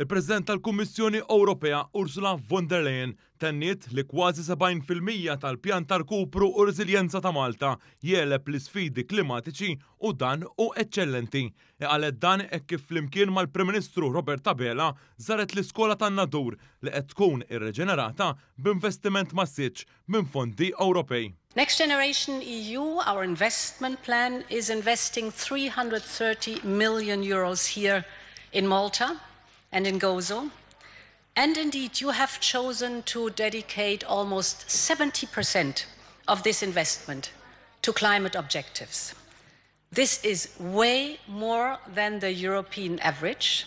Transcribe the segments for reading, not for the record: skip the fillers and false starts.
Il-President tal-Kummissjoni Ewropea Ursula von der Leyen tenniet li kważi 70% tal-Pjan tal-Rkupru u Reżiljenza ta' Malta jiegħleb l-isfidi klimatiċi u dan u eċċellenti. Qalet dan hekk kif flimkien mal-Prim Ministru Robert Abela żaret l-Iskola tan-Nadur li qed tkun irreġenerata b'investiment massiġġ minn fondi Ewropej. Next Generation EU, our investment plan, is investing 330 million euros here in Malta and in Gozo. And indeed, you have chosen to dedicate almost 70% of this investment to climate objectives. This is way more than the European average.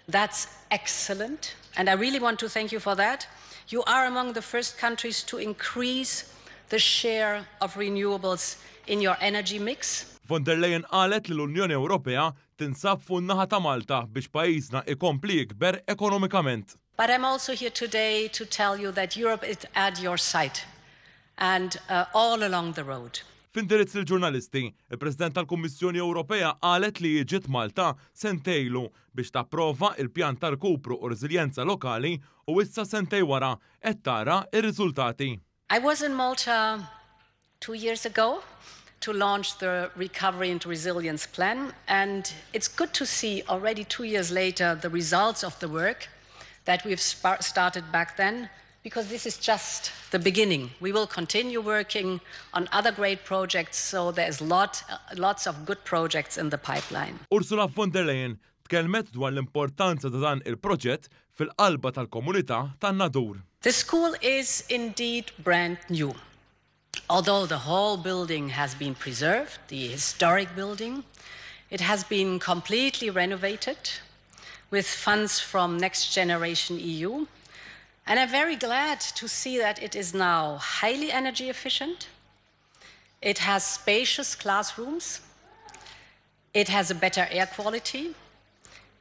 That's excellent, and I really want to thank you for that. You are among the first countries to increase the share of renewables in your energy mix. Von der Leyen qalet li l-Unjoni Ewropea tinsab fuq naħa ta' Malta biex pajjiżna ikompli jikber ekonomikament. But I'm also here today to tell you that Europe is at your side and all along the road. Tindirizza l-ġurnalisti, il-President tal-Kummissjoni Ewropea qalet li jiġiet Malta sentejlu biex tapprova il-Pjan ta' Rkupru u Reżiljenza lokali u issa sentej wara qed tara r-riżultati. I was in Malta 2 years ago to launch the Recovery and Resilience Plan, and it's good to see already 2 years later the results of the work that we've started back then, because this is just the beginning. We will continue working on other great projects, so there's lots of good projects in the pipeline. Ursula von der Leyen tkellmet dwar l-importanza ta' dan il-proġett fil-qalba tal-komunità tan-Nadur. The school is indeed brand new. Although the whole building has been preserved, the historic building, it has been completely renovated with funds from Next Generation EU. And I'm very glad to see that it is now highly energy efficient. It has spacious classrooms. It has a better air quality.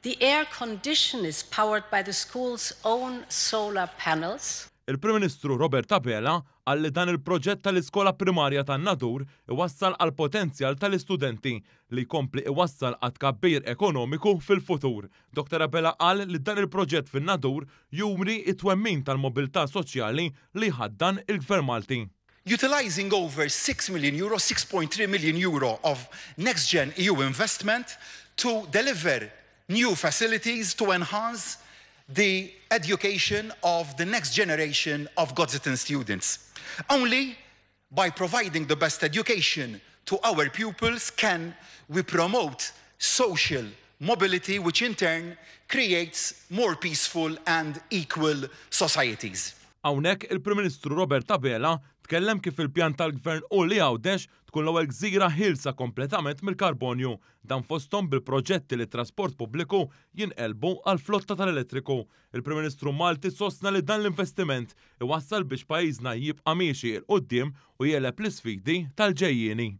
The air condition is powered by the school's own solar panels. Il-Prim Ministru Robert Abela qal li dan il-proġett tal-Iskola primarja tan-Nadur iwassal għal potenzjal tal-istudenti li jkompli iwassal għad tkabbir ekonomiku fil-futur. Dr. Abela qal li dan il-proġett fin-Nadur juri it-twemmin tal-mobilità soċjali li ħaddan il-Gvern Malti. Utilizing over 6 million euro, 6.3 million euro of next-gen EU investment to deliver new facilities to enhance the education of the next generation of Gozitan students. Only by providing the best education to our pupils can we promote social mobility, which in turn creates more peaceful and equal societies. Hawnhekk il-Prim Ministru Robert Abela tkellem kif il-pjan tal-Gvern u li għawdex tkun l-ewwel gżira ħilsa kompletament mill-karbonju, dan fosthom bil-proġetti li trasport pubbliku jinqelbu għal flotta tal-elettriku. Il-Prim Ministru Malti sostna li dan l-investiment iwassal biex pajjiżna jibqa' miexi l qudiem u jiegħleb l-isfidi tal-ġejjieni.